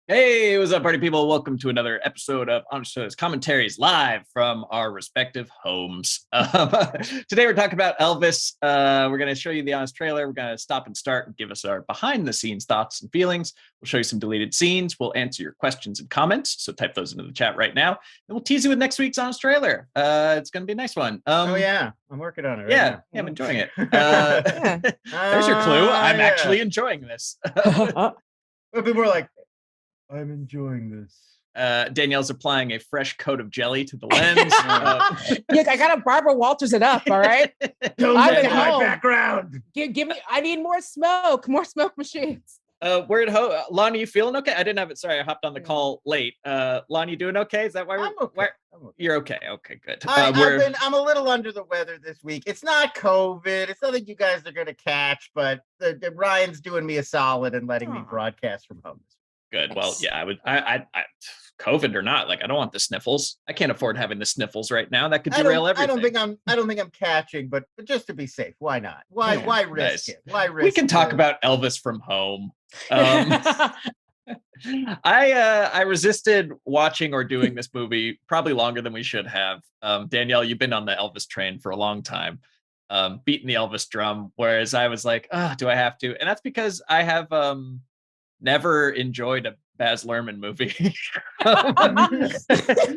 Hey, what's up, party people? Welcome to another episode of Honest Commentaries live from our respective homes. Today we're talking about Elvis. We're going to show you the Honest trailer. We're going to stop and start and give us our behind-the-scenes thoughts and feelings. We'll show you some deleted scenes. We'll answer your questions and comments, so type those into the chat right now. And we'll tease you with next week's Honest trailer. It's going to be a nice one. Oh, yeah. I'm working on it right now. Yeah, I'm enjoying it. There's your clue. I'm actually enjoying this. People are like, I'm enjoying this. Danielle's applying a fresh coat of jelly to the lens. Yeah, I gotta Barbara Walters it up, all right? Don't make my background. Give me, I need more smoke machines. We're at home. Lonnie, you feeling okay? I didn't have it. Sorry, I hopped on the call late. Lonnie, you doing okay? Is that why I'm okay. You're okay? Okay, good. I'm a little under the weather this week. It's not COVID. It's nothing you guys are gonna catch, but the Ryan's doing me a solid and letting me broadcast from home. Good. Well, yeah, I COVID or not, like I don't want the sniffles. I can't afford having the sniffles right now. That could derail everything. I don't think I'm catching, but just to be safe, why not? Why risk it? Why risk? We can talk about Elvis from home. I resisted watching or doing this movie probably longer than we should have. Danielle, you've been on the Elvis train for a long time, beating the Elvis drum, whereas I was like, do I have to? And that's because I have never enjoyed a Baz Luhrmann movie.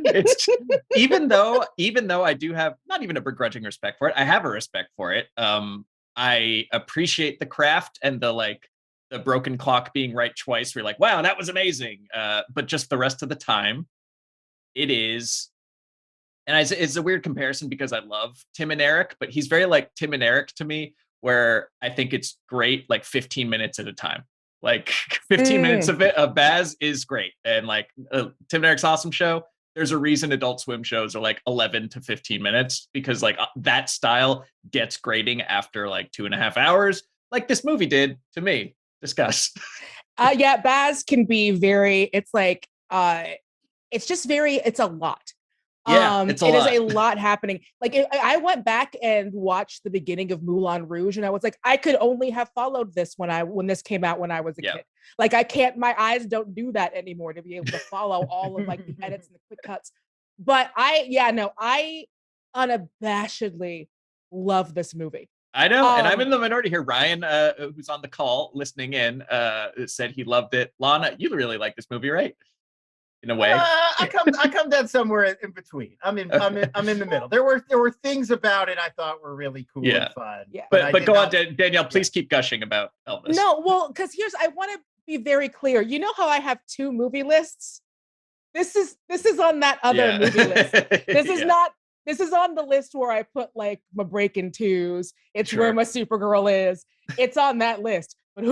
It's even though I do have not even a begrudging respect for it, I have a respect for it. I appreciate the craft and the broken clock being right twice. We're like, wow, that was amazing. But just the rest of the time, it is. And it's a weird comparison because I love Tim and Eric, but he's very like Tim and Eric to me, where I think it's great like 15 minutes at a time. Like 15 minutes of it, Baz is great. And like Tim and Eric's Awesome Show, there's a reason Adult Swim shows are like 11 to 15 minutes because like that style gets grating after like 2.5 hours, like this movie did to me. Discuss. Yeah, Baz can be very, it's like, it's just very, it's a lot. Yeah, it's a lot. Is a lot happening. Like I went back and watched the beginning of Moulin Rouge, and I was like, I could only have followed this when this came out when I was a kid. Like I can't, my eyes don't do that anymore to be able to follow all of like the edits and the quick cuts. But I unabashedly love this movie. I know, and I'm in the minority here. Ryan, who's on the call listening in, said he loved it. Lana, you really like this movie, right? In a way, I come down somewhere in between. I'm in the middle. There were things about it I thought were really cool and fun. Yeah, but go on, Danielle. Please keep gushing about Elvis. No, well, because I want to be very clear. You know how I have 2 movie lists? This is on that other movie list. This is not. This is on the list where I put like my Breaking Twos. It's where my Supergirl is. It's on that list. But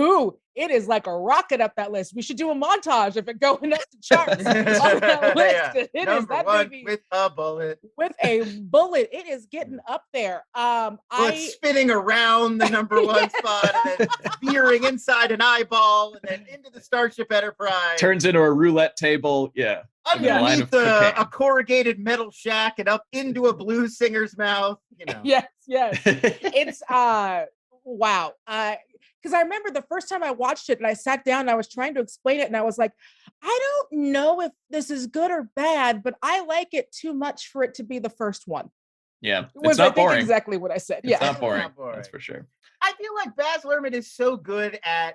it is like a rocket up that list. We should do a montage of it going up the charts on that list. Yeah. It Number is that one movie with a bullet. With a bullet, it is getting up there. It's spinning around the number one spot and then veering inside an eyeball and then into the Starship Enterprise. Turns into a roulette table. Yeah. Underneath a corrugated metal shack and up into a blues singer's mouth. You know. Yes. It's wow. Because I remember the first time I watched it and I sat down and I was trying to explain it and I was like, I don't know if this is good or bad, but I like it too much for it to be the first one. Yeah, it's not boring. Exactly what I said. It's not boring. That's for sure. I feel like Baz Luhrmann is so good at,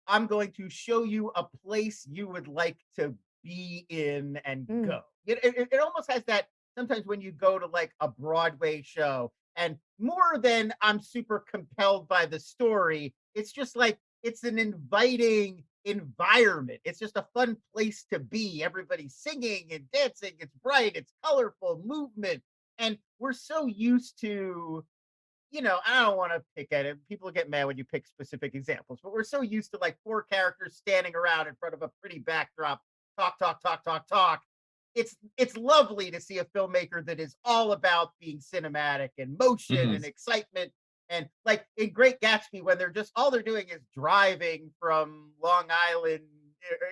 I'm going to show you a place you would like to be in and go. It almost has that sometimes when you go to like a Broadway show and more than I'm super compelled by the story, it's just like, it's an inviting environment. It's just a fun place to be. Everybody's singing and dancing. It's bright. It's colorful movement. And we're so used to, I don't want to pick at it. People get mad when you pick specific examples, but we're so used to like 4 characters standing around in front of a pretty backdrop, talk. It's lovely to see a filmmaker that is all about being cinematic and motion and excitement. And like in Great Gatsby, when all they're doing is driving from Long Island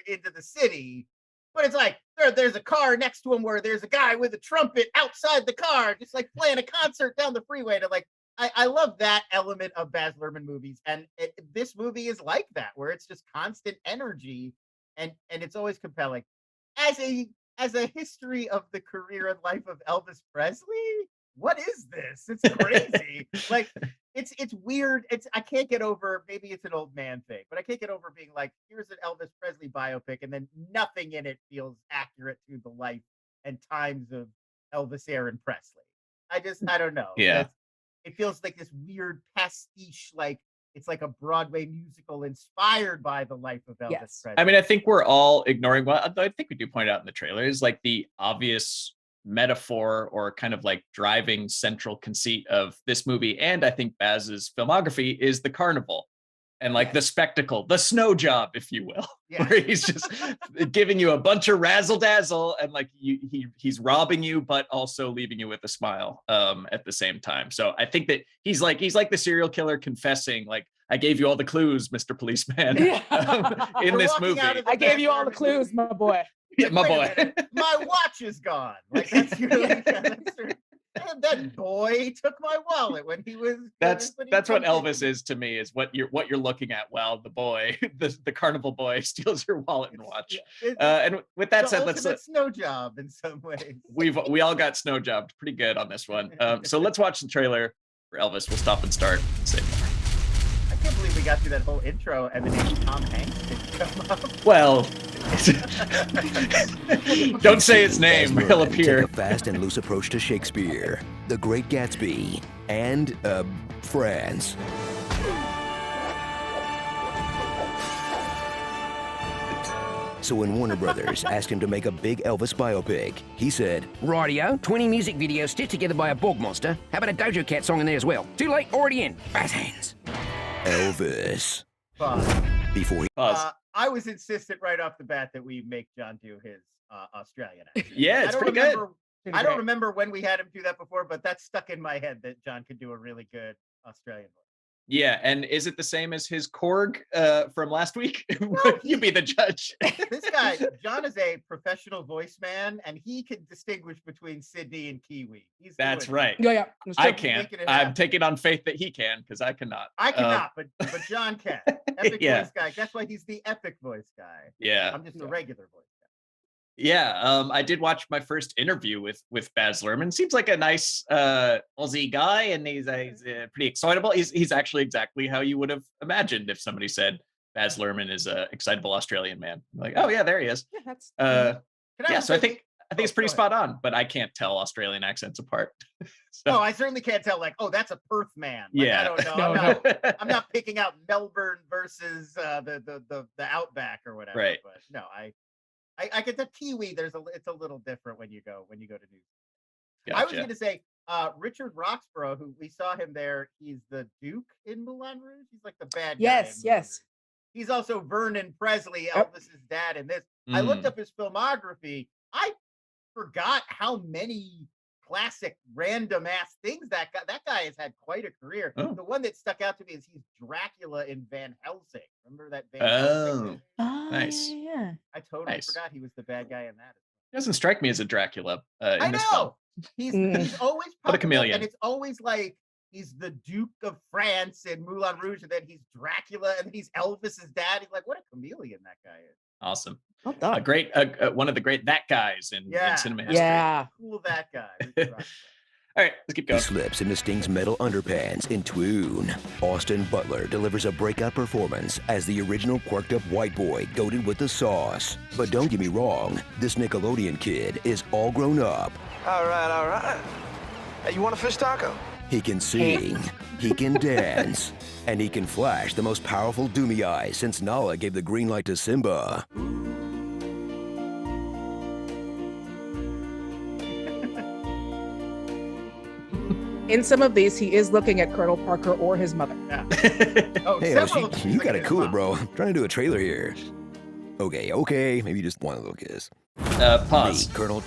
into the city, but it's like there's a car next to him where there's a guy with a trumpet outside the car, just like playing a concert down the freeway. To like, I love that element of Baz Luhrmann movies, and this movie is like that, where it's just constant energy. and it's always compelling. As a history of the career and life of Elvis Presley, what is this? It's crazy. Like it's weird. I can't get over, maybe it's an old man thing, but I can't get over being like, here's an Elvis Presley biopic, and then nothing in it feels accurate to the life and times of Elvis Aaron Presley. I don't know. Yeah. It feels like this weird pastiche, like it's like a Broadway musical inspired by the life of Elvis Presley. I mean, I think we're all ignoring what I think we do point out in the trailer is like the obvious metaphor or kind of like driving central conceit of this movie. And I think Baz's filmography is the carnival and like the spectacle, the snow job, if you will, where he's just giving you a bunch of razzle dazzle and like he's robbing you, but also leaving you with a smile at the same time. So I think that he's like the serial killer confessing, like, I gave you all the clues, Mr. Policeman, in this movie. I gave you all the clues, my boy. Yeah, my boy. My watch is gone. Like that's and that boy took my wallet when he was. That's what Elvis is to me. Is what you're looking at while the boy, the carnival boy, steals your wallet and watch. And with that said, let's snow job in some ways. We all got snow jobbed pretty good on this one. So let's watch the trailer for Elvis. We'll stop and start and say more. I can't believe we got through that whole intro and the name Tom Hanks didn't come up. Well, don't say his name. He'll appear. Take a fast and loose approach to Shakespeare, The Great Gatsby, and France. So when Warner Brothers asked him to make a big Elvis biopic, he said, "Rightio, 20 music videos stitched together by a bog monster. How about a Dojo Cat song in there as well? Too late, already in. Bass hands." Pause. Elvis. Before he... I was insistent right off the bat that we make John do his Australian accent. Yeah, it's pretty good. I don't remember when we had him do that before, but that's stuck in my head that John could do a really good Australian voice. Yeah, and is it the same as his Korg from last week? You be the judge. This guy, John, is a professional voice man, and he can distinguish between Sydney and Kiwi. That's right. Yeah. I can't. I'm taking on faith that he can, because I cannot. I cannot, but John can. Epic voice guy. That's why he's the epic voice guy. Yeah. I'm just a regular voice guy. Yeah, I did watch my first interview with Baz Luhrmann. Seems like a nice Aussie guy, and he's pretty excitable. He's actually exactly how you would have imagined if somebody said Baz Luhrmann is a excitable Australian man. Like, oh yeah, there he is. Yeah, that's. So I think it's pretty spot on, but I can't tell Australian accents apart. No, I certainly can't tell. Like, oh, that's a Perth man. Like, yeah, I don't know. I'm not picking out Melbourne versus the Outback or whatever. Right. But no, I get the Kiwi. It's a little different when you go to New Zealand. Gotcha. I was going to say Richard Roxburgh, who we saw him there. He's the Duke in Moulin Rouge. He's like the bad guy. Yes. He's also Vernon Presley, Elvis's dad in this. I looked up his filmography. I forgot how many classic random ass things that guy has had quite a career. Oh. The one that stuck out to me is he's Dracula in Van Helsing. Remember that Van Helsing? Nice. Yeah. I totally forgot he was the bad guy in that. He doesn't strike me as a Dracula. I know. He's always what a chameleon, and it's always like he's the Duke of France in Moulin Rouge, and then he's Dracula, and then he's Elvis's dad. He's like, what a chameleon that guy is. Awesome. Well done. A great, one of the great that guys in cinema history. Yeah. Cool that guy. All right, let's keep going. He slips into Sting's metal underpants in Twoon. Austin Butler delivers a breakout performance as the original quirked-up white boy goated with the sauce. But don't get me wrong, this Nickelodeon kid is all grown up. All right. Hey, you want a fish taco? He can sing, he can dance, and he can flash the most powerful doomy eyes since Nala gave the green light to Simba. In some of these, he is looking at Colonel Parker or his mother. Yeah. Hey, you gotta cool it, bro. I'm trying to do a trailer here. Okay. Maybe just one little kiss. Pause. Me, Colonel.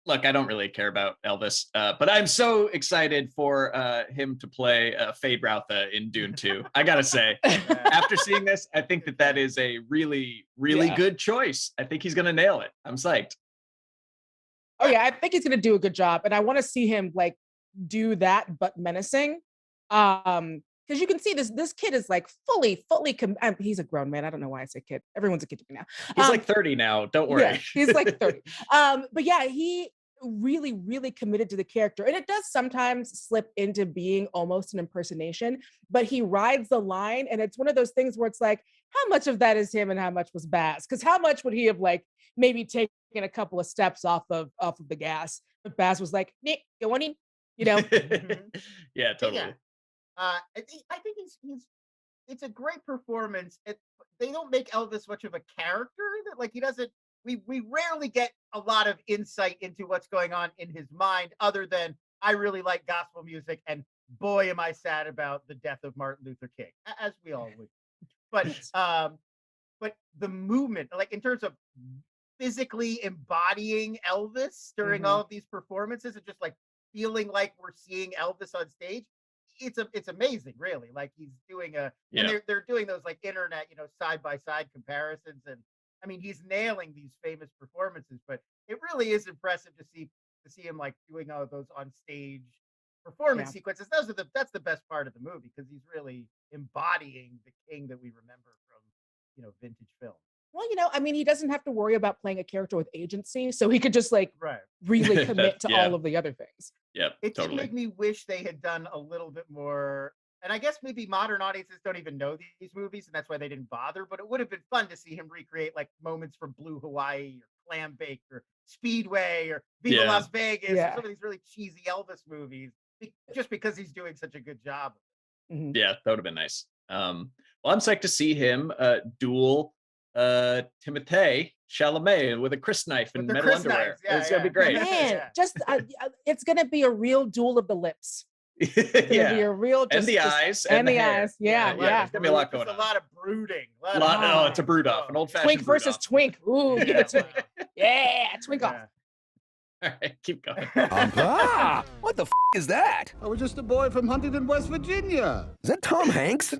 Look, I don't really care about Elvis, but I'm so excited for him to play Fade Routha in Dune 2. I gotta say, after seeing this, I think that is a really, really good choice. I think he's gonna nail it. I'm psyched. Oh yeah, I think he's gonna do a good job, and I want to see him like do that, but menacing. because you can see this kid is like fully he's a grown man. I don't know why I say kid. Everyone's a kid to me now. He's like 30 now. Don't worry. Yeah, he's like 30. But yeah, he really committed to the character, and it does sometimes slip into being almost an impersonation, but he rides the line, and it's one of those things where it's like, how much of that is him and how much was Baz? Because how much would he have like maybe taken a couple of steps off of the gas? But Baz was like, Nick, go on in, you know. Yeah, totally. Yeah. I think it's a great performance. They don't make Elvis much of a character, that like he doesn't. We rarely get a lot of insight into what's going on in his mind, other than I really like gospel music, and boy, am I sad about the death of Martin Luther King, as we all would. But the movement, like in terms of physically embodying Elvis during all of these performances, and just like feeling like we're seeing Elvis on stage, it's amazing, really. Like he's doing and they're doing those like internet, side by side comparisons, and I mean he's nailing these famous performances. But it really is impressive to see him like doing all of those on stage performance sequences. That's the best part of the movie, because he's really embodying the King that we remember from vintage film. Well, I mean, he doesn't have to worry about playing a character with agency, so he could just like really commit to all of the other things. Yeah, it totally. did make me wish they had done a little bit more. And I guess maybe modern audiences don't even know these movies, and that's why they didn't bother. But it would have been fun to see him recreate like moments from Blue Hawaii or Clam Bake or Speedway or Viva Las Vegas, or some of these really cheesy Elvis movies, just because he's doing such a good job. Yeah, that would have been nice. Well, I'm psyched to see him duel Timothée Chalamet with a Chris knife and metal underwear. It's gonna be great. Man, just it's gonna be a real duel of the lips. It's gonna be a real and the eyes and the eyes. Yeah. There's gonna be a lot going on. A lot of brooding. It's a brood off. An old-fashioned twink versus twink. Ooh, give it to me. Yeah, twink off. All right, keep going. What the is that? I was just a boy from Huntington, West Virginia. Is that Tom Hanks?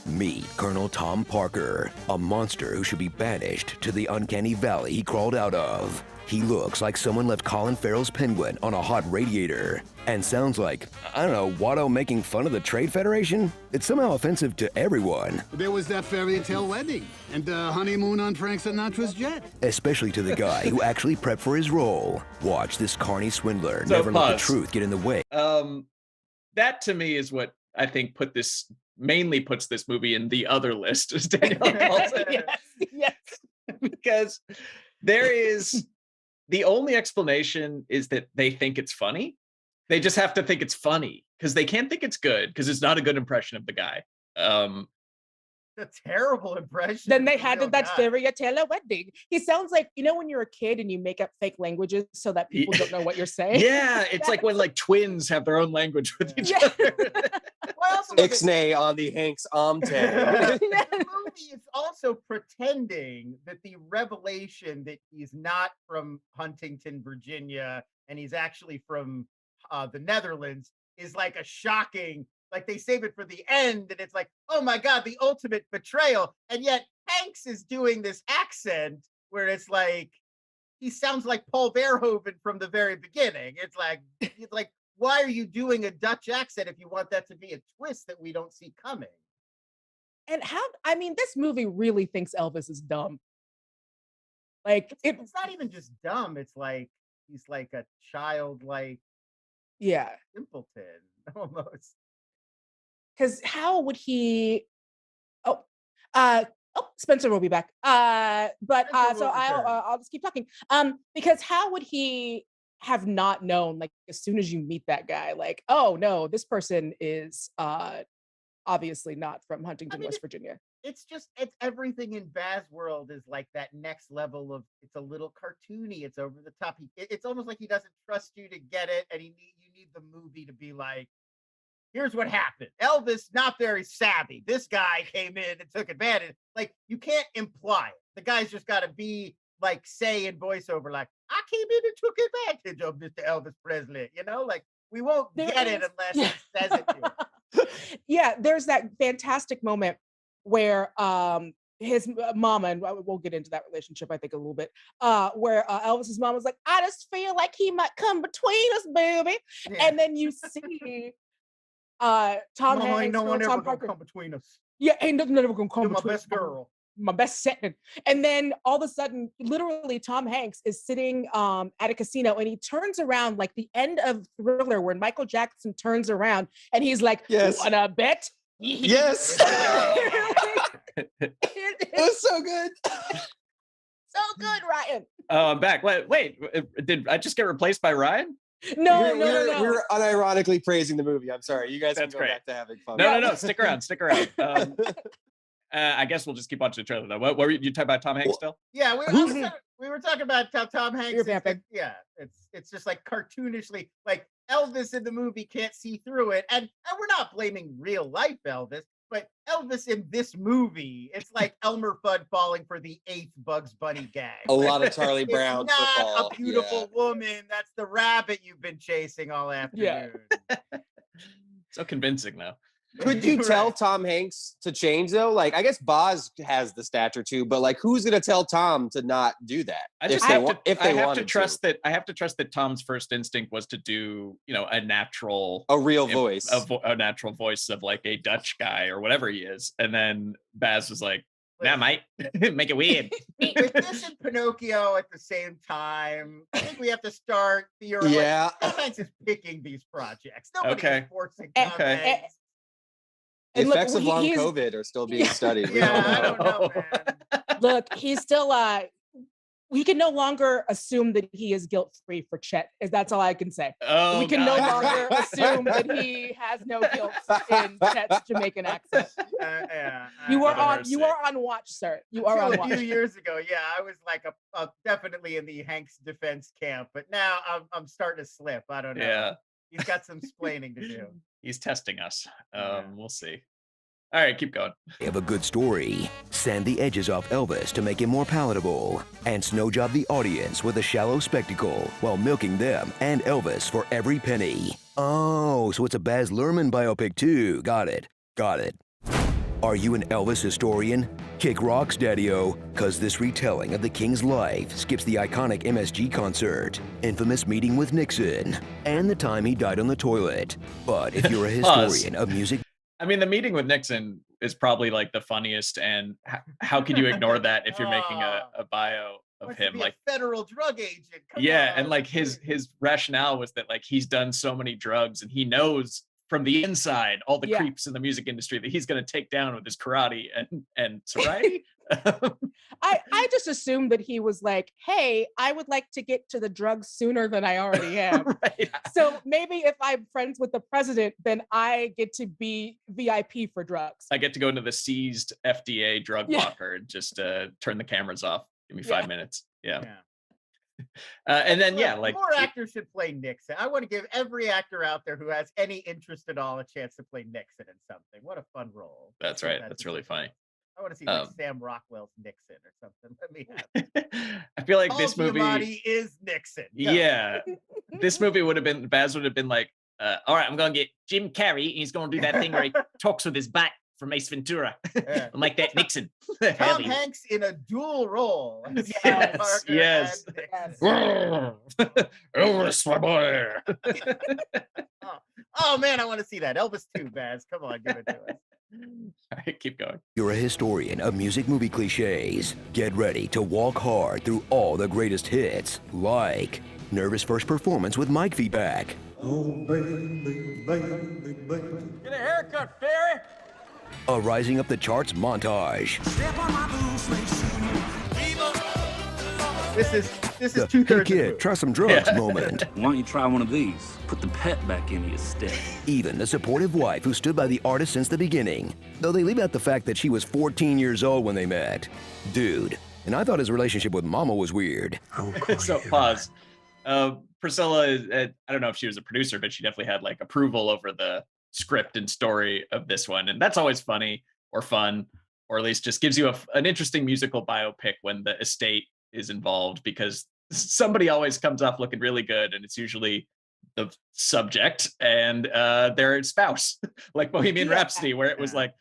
Meet Colonel Tom Parker, a monster who should be banished to the uncanny valley he crawled out of. He looks like someone left Colin Farrell's penguin on a hot radiator, and sounds like, I don't know, Watto making fun of the Trade Federation? It's somehow offensive to everyone. There was that fairy tale wedding, and the honeymoon on Frank Sinatra's jet. Especially to the guy who actually prepped for his role. Watch this carny swindler never let the truth get in the way. That to me is what I think mainly puts this movie in the other list, as Danielle calls it. Yes. Because there is the only explanation is that they think it's funny. They just have to think it's funny because they can't think it's good, because it's not a good impression of the guy. A terrible impression. Then they had that fairy tale wedding. He sounds like, when you're a kid and you make up fake languages so that people don't know what you're saying. Yeah, it's like when like twins have their own language with each other. Ixnay on the Hanks Amte. The movie is also pretending that the revelation that he's not from Huntington, Virginia, and he's actually from the Netherlands is like a shocking, like they save it for the end, and it's like, oh my God, the ultimate betrayal. And yet Hanks is doing this accent where it's like, he sounds like Paul Verhoeven from the very beginning. It's like, why are you doing a Dutch accent if you want that to be a twist that we don't see coming? And this movie really thinks Elvis is dumb. Like it's not even just dumb. It's like, he's like a childlike simpleton almost. Because how would he? Spencer will be back. I'll just keep talking. Because how would he have not known, like, as soon as you meet that guy, like, oh no, this person is obviously not from Huntington, West Virginia. It's everything in Baz world is like that next level of, it's a little cartoony, it's over the top. It's almost like he doesn't trust you to get it, and you need the movie to be like, here's what happened. Elvis, not very savvy. This guy came in and took advantage. Like, you can't imply it. The guy's just got to be like, say in voiceover, like, I came in and took advantage of Mr. Elvis Presley. Like, we won't get it unless he says it to us. Yeah, there's that fantastic moment where his mama, and we'll get into that relationship, I think, a little bit, where Elvis's mom was like, I just feel like he might come between us, baby. Yeah. And then you see Tom Mama, Hanks, ain't no one Tom ever gonna Parker. come between us. Yeah, ain't nothing ever gonna come You're my between best girl. my best second. And then all of a sudden, literally, Tom Hanks is sitting at a casino and he turns around like the end of Thriller, when Michael Jackson turns around and he's like, Yes. "Wanna bet?" Yes. It was so good. So good, Ryan. Oh, I'm back. Wait, did I just get replaced by Ryan? No, We're unironically praising the movie. I'm sorry. You guys That's can go great. back to having fun. No. Stick around. I guess we'll just keep watching the trailer though. What were you talking about? Tom Hanks still? Yeah, we were talking about how Tom Hanks. You're vamping. It's just like cartoonishly, like Elvis in the movie can't see through it, and we're not blaming real life Elvis, but Elvis in this movie, it's like Elmer Fudd falling for the 8th Bugs Bunny gag. A lot of Charlie Brown It's not football. a beautiful woman. That's the rabbit you've been chasing all afternoon. So convincing though. Could you tell Tom Hanks to change though? Like, I guess Baz has the stature too, but like, who's gonna tell Tom to not do that? I have to trust that Tom's first instinct was to do, a natural, voice, a natural voice of like a Dutch guy or whatever he is, and then Baz was like, "Nah, mate, make it weird." With this and Pinocchio at the same time, I think we have to start theorizing. Yeah, Tom Hanks is picking these projects. Nobody is forcing Tom Hanks. The effects of long COVID are still being studied. I don't know, man. Look, he's still we can no longer assume that he is guilt-free for Chet. That's all I can say. Oh, we can no longer assume that he has no guilt in Chet's Jamaican accent. You are on watch, sir. You are on watch. A few years ago, I was like definitely in the Hanks defense camp, but now I'm starting to slip. I don't know. Yeah. He's got some splaining to do. He's testing us. We'll see. All right, keep going. They have a good story. Sand the edges off Elvis to make him more palatable. And snow job the audience with a shallow spectacle while milking them and Elvis for every penny. Oh, so it's a Baz Luhrmann biopic too. Got it. Are you an Elvis historian? Kick rocks, Daddy-O, cause this retelling of the King's life skips the iconic MSG concert, infamous meeting with Nixon, and the time he died on the toilet. But if you're a historian of music... I mean, the meeting with Nixon is probably like the funniest, and how could you ignore that if you're making a bio of him? Like a federal drug agent. Come on. And like his rationale was that like he's done so many drugs and he knows from the inside all the creeps in the music industry that he's going to take down with his karate and sobriety. I just assumed that he was like, hey, I would like to get to the drugs sooner than I already am. Right. So maybe if I'm friends with the president, then I get to be VIP for drugs. I get to go into the seized FDA drug locker and just turn the cameras off. Give me 5 minutes. And then like more actors should play Nixon. I want to give every actor out there who has any interest at all a chance to play Nixon in something. What a fun role. That's right. That's really funny. I want to see like Sam Rockwell's Nixon or something. Let me have I feel like this movie is Nixon. Yeah. This movie Baz would have been like, all right, I'm gonna get Jim Carrey. He's gonna do that thing where he talks with his back from Ace Ventura. I'll make that Nixon. Tom Hanks in a dual role. Yes. Elvis, my boy. Oh man, I want to see that. Elvis 2, Baz. Come on, give it to us. All right, keep going. You're a historian of music movie cliches. Get ready to walk hard through all the greatest hits, like nervous first performance with mic feedback. Oh, baby, baby, baby. Get a haircut, fairy. A rising up the charts montage. Step on my blue suede shoe. This is Hey 2/3. kid, try some drugs moment. Why don't you try one of these? Put the pet back into your step. Even the supportive wife who stood by the artist since the beginning. Though they leave out the fact that she was 14 years old when they met. Dude, and I thought his relationship with Mama was weird. So pause. Priscilla, I don't know if she was a producer, but she definitely had like approval over the script and story of this one. And that's always funny or fun, or at least just gives you an interesting musical biopic when the estate is involved, because somebody always comes off looking really good, and it's usually the subject and their spouse, like Bohemian Rhapsody, where it was like,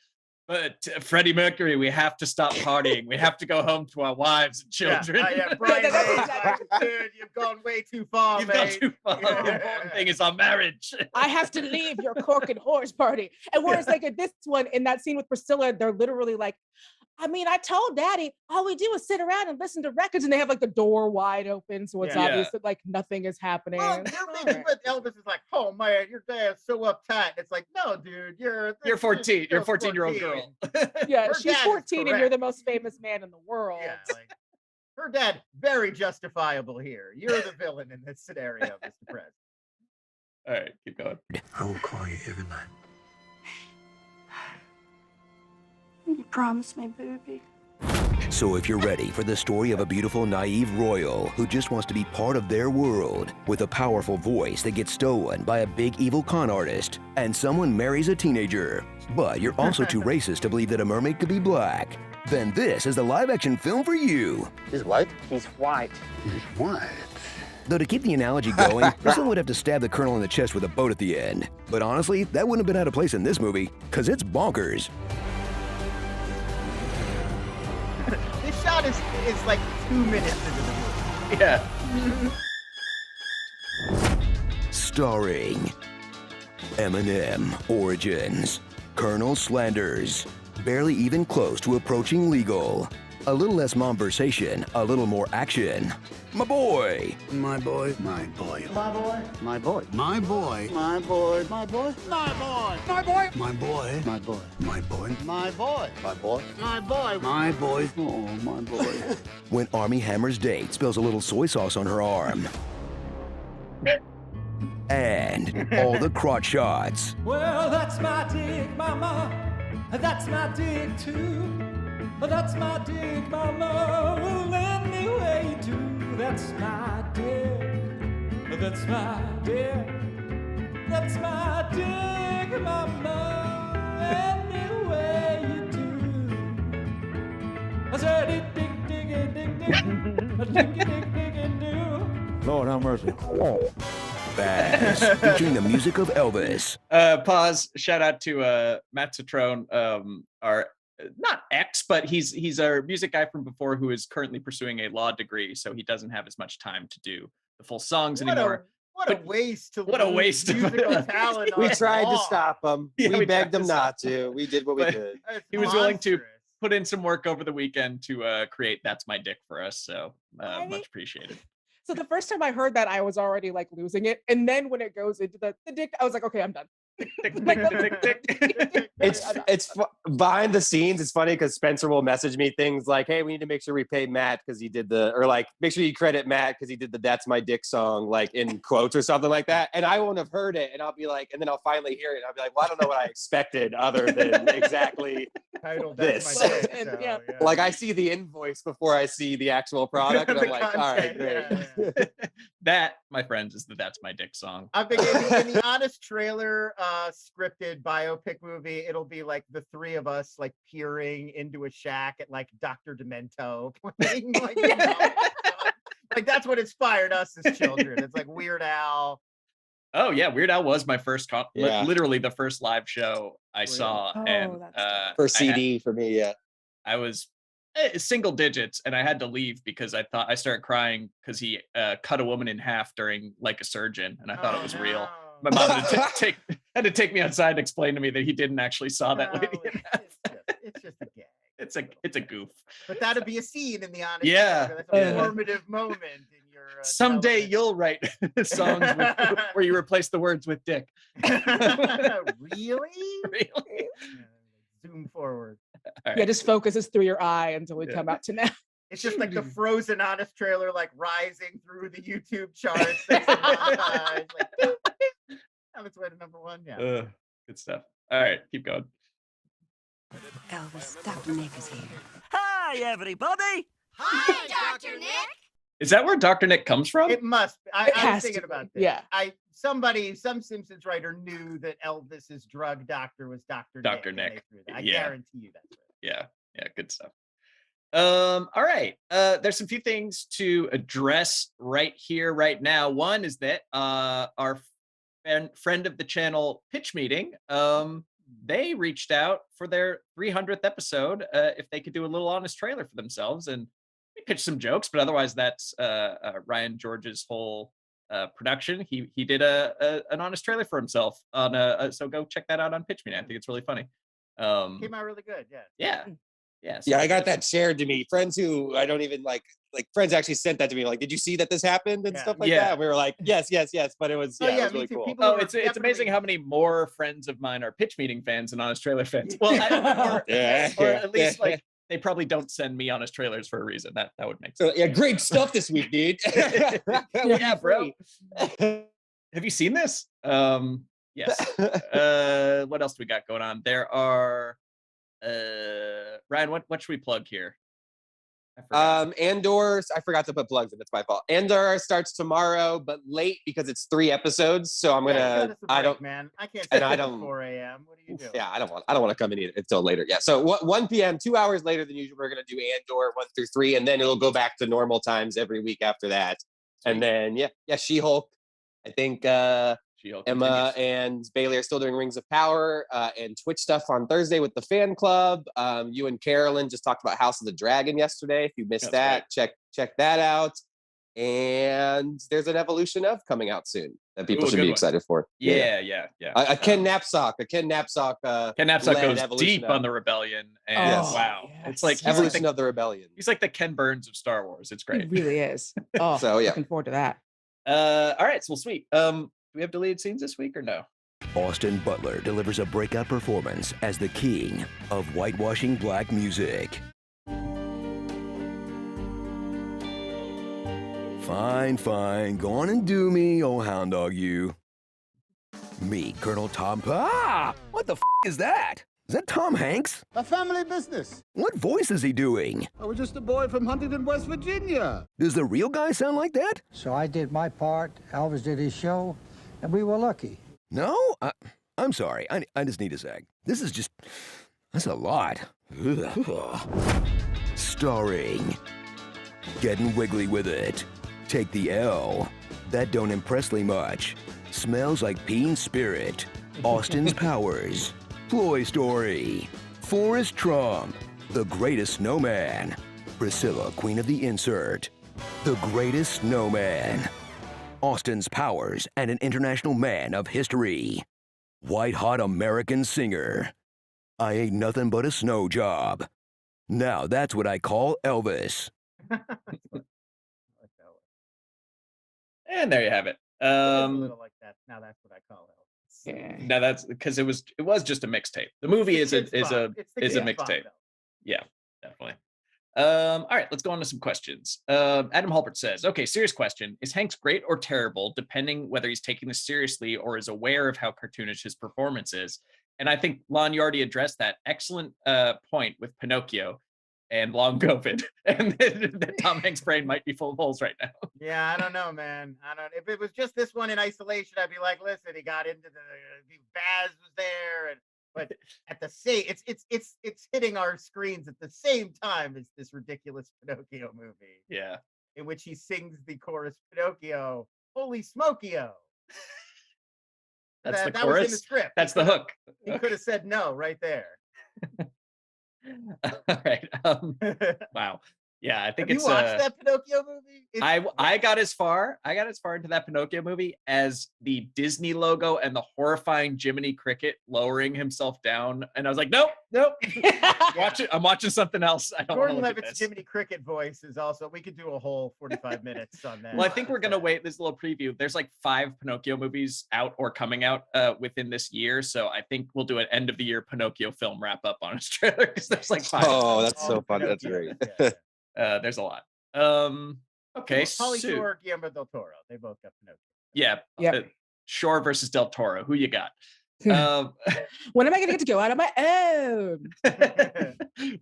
But Freddie Mercury, we have to stop partying. We have to go home to our wives and children. Yeah, Brian May's like, dude, you've gone way too far, You've gone too far. The important thing is our marriage. I have to leave your cork and horse party. And whereas like at this one, in that scene with Priscilla, they're literally like, I mean, I told Daddy all we do is sit around and listen to records, and they have like the door wide open, so it's obvious that like nothing is happening. Well, Elvis is like, oh man, your dad's so uptight. It's like, no, dude, you're 14. You're a 14-year-old girl. Yeah, Her she's dad is 14 and you're correct. the most famous man in the world. Yeah, like, her dad, very justifiable here. You're the villain in this scenario, Mr. President. All right, keep going. I will call you every night. You promised me, booby. So if you're ready for the story of a beautiful, naive royal who just wants to be part of their world, with a powerful voice that gets stolen by a big evil con artist, and someone marries a teenager, but you're also too racist to believe that a mermaid could be black, then this is the live-action film for you. He's white? He's white. He's white. Though to keep the analogy going, Priscilla would have to stab the colonel in the chest with a boat at the end. But honestly, that wouldn't have been out of place in this movie, because it's bonkers. This shot is like 2 minutes into the movie. Yeah. Starring Eminem Origins, Colonel Slanders, barely even close to approaching legal. A little less momversation, a little more action. My boy. My boy. My boy. My boy. My boy. My boy. My boy. My boy. My boy. My boy. My boy. My boy. My boy. My boy. My boy. My boy. My boy. Oh, my boy. When Army Hammer's date spills a little soy sauce on her arm. And all the crotch shots. Well, that's my dick, mama. That's my dick, too. That's my dick, mama. Well, any way you do. That's my dick. That's my dick. That's my dick, mama. Any way you do. I said, dick, dick, dick, dick, dick, dick, dick, dick, do. Lord have mercy. Baz, featuring the music of Elvis. Pause. Shout out to Matt Citrone, our not ex, but he's our music guy from before who is currently pursuing a law degree, so he doesn't have as much time to do the full songs anymore. What a waste to what a waste of musical talent. We on tried to law. stop him. Yeah, we we begged tried him to not stop to. We did what we But- could. It's He was willing to monstrous. put in some work over the weekend to create "That's My Dick" for us, so much appreciated. So the first time I heard that, I was already like losing it. And then when it goes into the dick, I was like, okay, I'm done. Behind the scenes. It's funny because Spencer will message me things like, "Hey, we need to make sure we pay Matt because he did make sure you credit Matt because he did the 'That's My Dick' song," like in quotes or something like that. And I won't have heard it, and I'll be like, and then I'll finally hear it, and I'll be like, well, I don't know what I expected other than exactly Title, this. That's My Dick, And, so, yeah. Like I see the invoice before I see the actual product, and I'm The like, all right, content, great. yeah. That, my friends, is the "That's My Dick" song. I'm thinking in the Honest Trailer scripted biopic movie, it'll be like the three of us like peering into a shack at like Dr. Demento playing like, you know, like that's what inspired us as children. It's like Weird Al. Oh yeah, Weird Al was my first, Yeah. literally the first live show I Really? saw, Oh, and that's For CD for me, yeah. I was single digits, and I had to leave because I started crying because he cut a woman in half during Like a Surgeon, and I thought it was real. My mom had to take me outside and explain to me that he didn't actually saw that lady. in half. It's just a gag. It's a goof. But that'd be a scene in the Honest Yeah. Trailer. That's a Yeah. formative moment in your Someday development. you'll write songs where you replace the words with "dick." Really? Really? Zoom forward. All Yeah, just focuses through your eye until we come out to now. It's just like the Frozen Honest Trailer, like rising through the YouTube charts. It's like, on its way to number one. Yeah. Good stuff. All right, keep going. Elvis, Dr. Nick is here. Hi, everybody. Hi, Dr. Nick. Is that where Dr. Nick comes from? It must be. It I has was to thinking be, about this. yeah. Some Simpsons writer knew that Elvis's drug doctor was Dr. Dr. Nick. and they Nick. threw that. I Yeah. guarantee you that's right. Yeah, good stuff. All right. There's some few things to address right here, right now. One is that our friend of the channel pitch meeting, they reached out for their 300th episode if they could do a little honest trailer for themselves, and we pitched some jokes, but otherwise that's Ryan George's whole production. He did an honest trailer for himself on so go check that out on Pitch Me. I think it's really funny. Came out really good. Yeah. Yeah, I got that shared to me. Friends who I don't even like friends actually sent that to me. Like, did you see that this happened and stuff like that? And we were like, yes. But it was, it was really cool. It's amazing how many more friends of mine are Pitch Meeting fans and honest trailer fans. Well, or at least like they probably don't send me honest trailers for a reason. That would make sense. Yeah, great stuff this week, dude. Yeah, bro. Have you seen this? Yes. What else do we got going on? There are Ryan, what should we plug here? Andor, I forgot to put plugs in. It's my fault. Andor starts tomorrow, but late because it's 3 episodes. So I'm gonna. I don't, man. I can't. Stay at 4 a.m. What do you do? Yeah, I don't want to come in until later. Yeah. So 1 p.m., 2 hours later than usual. We're gonna do Andor 1 through 3, and then it'll go back to normal times every week after that. And then She-Hulk. I think Emma and Bailey are still doing Rings of Power and Twitch stuff on Thursday with the fan club. You and Carolyn just talked about House of the Dragon yesterday. If you missed that, check that out. And there's an Evolution of coming out soon that people should be excited for. Yeah. A Ken Knapsack. Ken Knapsack goes deep on the Rebellion, and wow, it's like Evolution of the Rebellion. He's like the Ken Burns of Star Wars. It's great. He really is. Oh, so looking forward to that. All right, so sweet. Do we have deleted scenes this week or no? Austin Butler delivers a breakout performance as the king of whitewashing black music. Fine, go on and do me, oh hound dog you. Meet Colonel Tom. What the is that? Is that Tom Hanks? A family business. What voice is he doing? I was just a boy from Huntington, West Virginia. Does the real guy sound like that? So I did my part, Elvis did his show, and we were lucky. No? I'm sorry. I just need a sec. That's a lot. Starring. Getting wiggly with it. Take the L. That don't impress me much. Smells like Peen Spirit. Austin's Powers. Ploy Story. Forrest Trump. The Greatest Snowman. Priscilla, Queen of the Insert. The Greatest Snowman. Austin's Powers and an international man of history. White-hot American singer. I ain't nothing but a snow job. Now that's what I call Elvis. And there you have it. A little like that. Now that's what I call Elvis. Yeah. Now that's because it was just a mixtape. The movie is a mixtape. Yeah, definitely. All right, let's go on to some questions. Adam Halbert says, okay, serious question. Is Hanks great or terrible, depending whether he's taking this seriously or is aware of how cartoonish his performance is? And I think, Lon, you already addressed that. Excellent point with Pinocchio and long COVID. And that Tom Hanks' brain might be full of holes right now. Yeah, I don't know, man. If it was just this one in isolation, I'd be like, listen, he got into Baz was there, but at the same, it's hitting our screens at the same time as this ridiculous Pinocchio movie. Yeah, in which he sings the chorus, Pinocchio, holy smokio. That's the that chorus. Was in the script. That's the hook. He could have said no right there. All right. Wow. Yeah, I think Have it's. You watched that Pinocchio movie? I got as far into that Pinocchio movie as the Disney logo and the horrifying Jiminy Cricket lowering himself down, and I was like, nope. Watch it. I'm watching something else. I don't want to look at Levitt's this. Jiminy Cricket voice is also. We could do a whole 45 minutes on that. Well, I think we're gonna wait this little preview. There's like 5 Pinocchio movies out or coming out within this year, so I think we'll do an end of the year Pinocchio film wrap up on his trailer because there's like 5. Oh, that's so fun. That's great. There's a lot. Okay, Pauly Shore, Guillermo del Toro. They both got Pinocchio. Yeah. Shore versus del Toro. Who you got? When am I gonna get to go out on my own?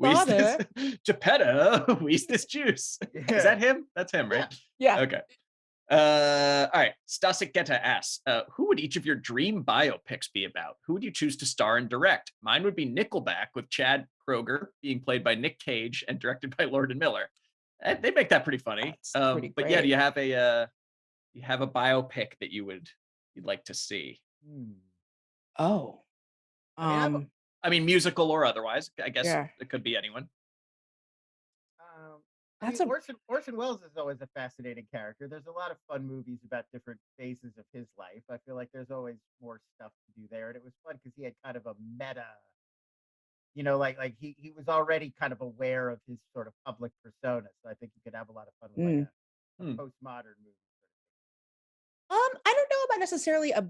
Father. Geppetto, wheeze this juice. Is that him? That's him, right? Yeah. Okay. All right. Stasik Geta asks, who would each of your dream biopics be about? Who would you choose to star and direct? Mine would be Nickelback with Chad Kroeger being played by Nick Cage and directed by Lord and Miller. They make that pretty funny. But yeah, do you have a biopic that you'd like to see? Oh. I mean, musical or otherwise. I guess Yeah. it could be anyone. That's Orson Welles is always a fascinating character. There's a lot of fun movies about different phases of his life. I feel like there's always more stuff to do there, and it was fun because he had kind of a meta, like he was already kind of aware of his sort of public persona. So I think you could have a lot of fun with like a postmodern movie. I don't know about necessarily a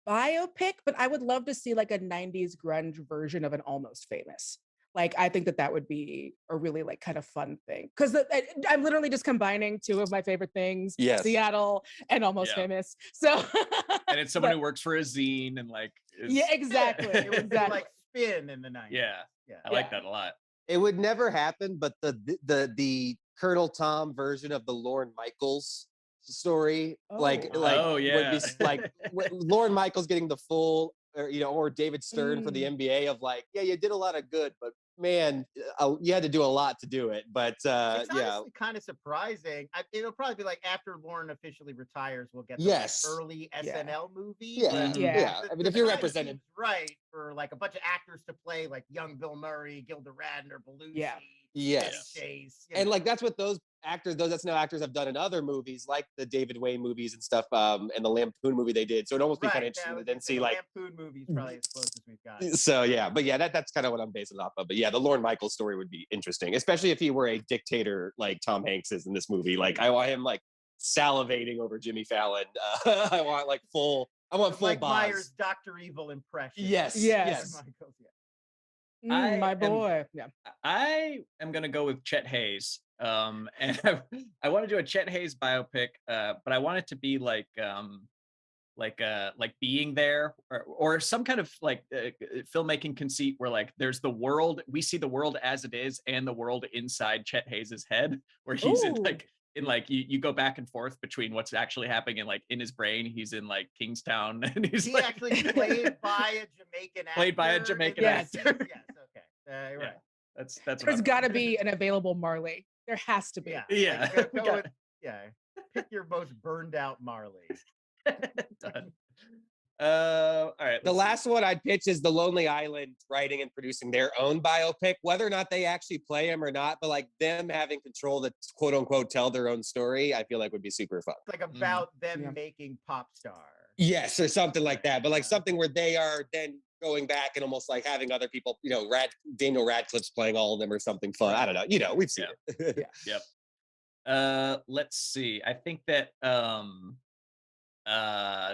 biopic, but I would love to see like a 90s grunge version of an Almost Famous. Like, I think that would be a really like kind of fun thing. Because I'm literally just combining two of my favorite things, Seattle and Almost Famous. So and it's someone who works for a zine and like exactly. It would be like Spin in the 90s. Yeah. I like that a lot. It would never happen, but the Colonel Tom version of the Lorne Michaels story, would be like Lorne Michaels getting the full, or David Stern for the NBA of like, yeah, you did a lot of good, but man, you had to do a lot to do it. But it's honestly kind of surprising. It'll probably be like after Lorne officially retires, we'll get the early SNL movie. Yeah. I mean, if you're represented right for like a bunch of actors to play like young Bill Murray, Gilda Radner, Belushi. Yes. Chase, and like that's what those SNL actors have done in other movies, like the David Wayne movies and stuff, and the Lampoon movie they did. So it'd almost be kind of interesting to then see like Lampoon movies probably as close as we've got. So that's kind of what I'm basing it off of. But yeah, the Lorne Michaels story would be interesting, especially if he were a dictator like Tom Hanks is in this movie. Like I want him like salivating over Jimmy Fallon. I want full Mike Boz. Myers Dr. Evil impression. Yes. Michaels, my boy. I am gonna go with Chet Hayes. And I want to do a Chet Hayes biopic, but I want it to be like being there or some kind of like filmmaking conceit where like there's the world, we see the world as it is and the world inside Chet Hayes's head, where he's in you go back and forth between what's actually happening in his brain. He's in like Kingstown and he actually played by a Jamaican actor. Played by a Jamaican actor. Yes, okay. Right. That's there's got to be an available Marley. There has to be. Yeah. Pick your most burned out Marley. Done. All right. The last one I'd pitch is The Lonely Island writing and producing their own biopic, whether or not they actually play him or not, but like them having control to quote unquote tell their own story, I feel like would be super fun. It's like about them making pop star. Yes, or something like that. But like something where they are then going back and almost like having other people, Daniel Radcliffe's playing all of them or something fun. I don't know. We've seen it. Yep. Let's see. I think that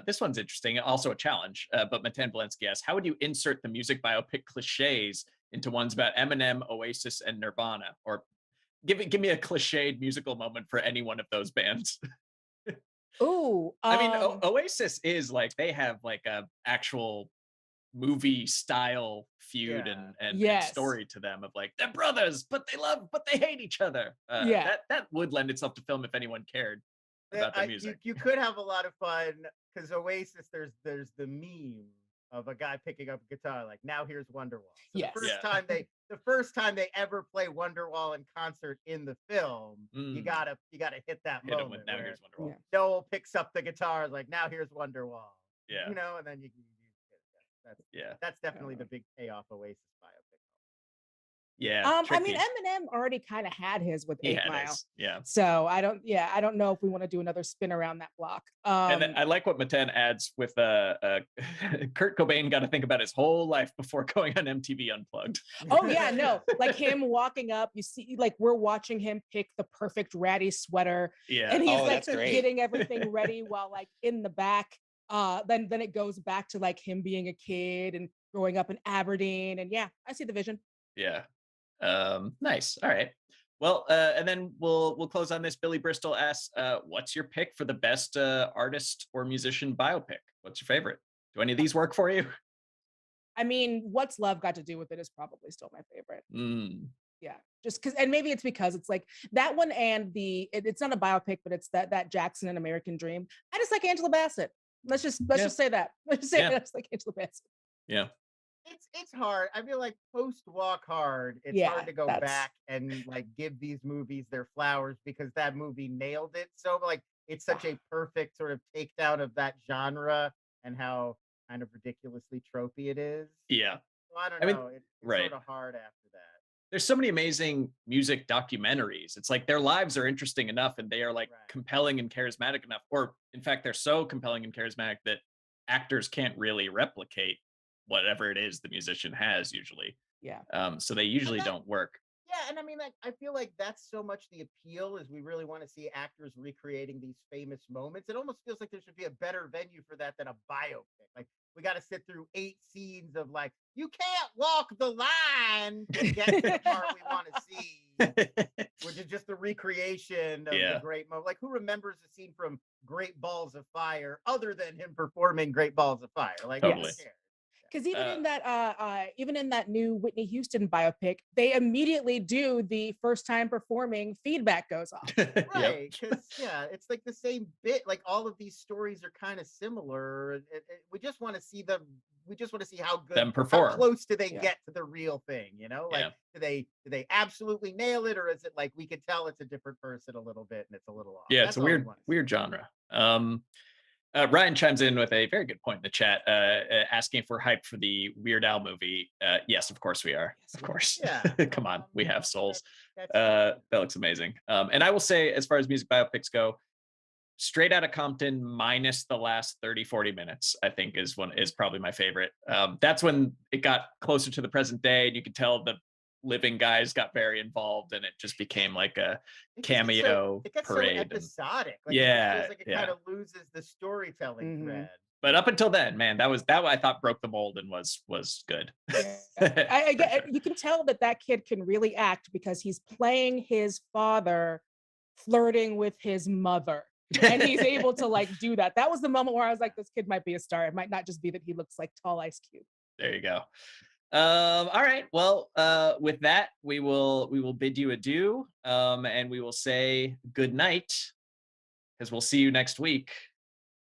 this one's interesting. Also a challenge. But Matan Valensky asks, how would you insert the music biopic cliches into ones about Eminem, Oasis, and Nirvana? Or give me a cliched musical moment for any one of those bands. I mean, Oasis is like they have like a actual movie style feud and story to them of like they're brothers, but they hate each other. That would lend itself to film if anyone cared about their music. You could have a lot of fun because Oasis, there's the meme of a guy picking up a guitar like, now here's Wonderwall. So the first time they ever play Wonderwall in concert in the film, you gotta hit that moment. With, now here's Wonderwall. Noel picks up the guitar like, now here's Wonderwall. Yeah. And then that's definitely the big payoff Oasis biopic. Yeah. I mean, Eminem already kind of had his with 8 Mile. Yeah. So I don't know if we want to do another spin around that block. And then I like what Matan adds with Kurt Cobain got to think about his whole life before going on MTV Unplugged. Oh yeah, no, like him walking up, you see, like we're watching him pick the perfect ratty sweater. Yeah. And he's like getting everything ready while like in the back. Then it goes back to like him being a kid and growing up in Aberdeen. And yeah, I see the vision. Yeah. Nice. All right. Well, and then we'll close on this. Billy Bristol asks, what's your pick for the best artist or musician biopic? What's your favorite? Do any of these work for you? I mean, What's Love Got to Do with It is probably still my favorite. Yeah, just because, and maybe it's because it's like that one and it's not a biopic, but it's that Jackson and American Dream. I just like Angela Bassett. Let's just say that. Let's just say that I just like Angela Bassett. Yeah. It's hard. I feel like post Walk Hard, it's hard to go back and like give these movies their flowers because that movie nailed it. So like it's such a perfect sort of takedown of that genre and how kind of ridiculously tropey it is. Yeah. So I don't I mean, know. It's right. sort of hard after that. There's so many amazing music documentaries. It's like their lives are interesting enough and they are like compelling and charismatic enough. Or in fact, they're so compelling and charismatic that actors can't really replicate whatever it is the musician has usually. Yeah. So they usually don't work. Yeah, and I mean, like, I feel like that's so much the appeal is we really want to see actors recreating these famous moments. It almost feels like there should be a better venue for that than a biopic. Like, we got to sit through 8 scenes of like, you can't walk the line to get to the part we want to see, which is just the recreation of the great moment. Like, who remembers the scene from Great Balls of Fire other than him performing Great Balls of Fire? Like, totally. Because even in that new Whitney Houston biopic, they immediately do the first time performing feedback goes off. Right, because it's like the same bit. Like all of these stories are kind of similar. We just want to see them. We just want to see how good them perform. How close do they get to the real thing? You know, like do they absolutely nail it, or is it like we could tell it's a different person a little bit and it's a little off? Yeah, it's a weird genre. Ryan chimes in with a very good point in the chat, asking if we're hyped for the Weird Al movie. Yes, of course we are. Of course. Yeah. Come on, we have souls. That looks amazing. And I will say, as far as music biopics go, Straight Outta Compton minus the last 30-40 minutes, I think is probably my favorite. That's when it got closer to the present day, and you could tell the living guys got very involved, and it just became like a cameo it gets parade. So episodic. Like, it feels like it kind of loses the storytelling thread. But up until then, man, that I thought broke the mold and was good. You can tell that kid can really act because he's playing his father flirting with his mother. And he's able to like do that. That was the moment where I was like, this kid might be a star. It might not just be that he looks like tall Ice Cube. There you go. All right. Well, with that, we will bid you adieu. And we will say good night, because we'll see you next week,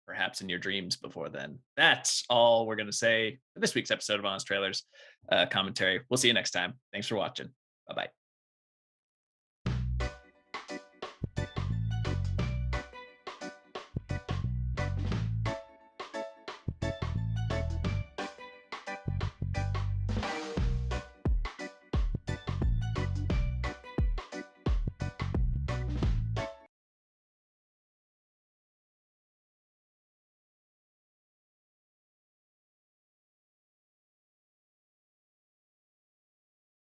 perhaps in your dreams before then. That's all we're going to say for this week's episode of Honest Trailers Commentary. We'll see you next time. Thanks for watching. Bye-bye.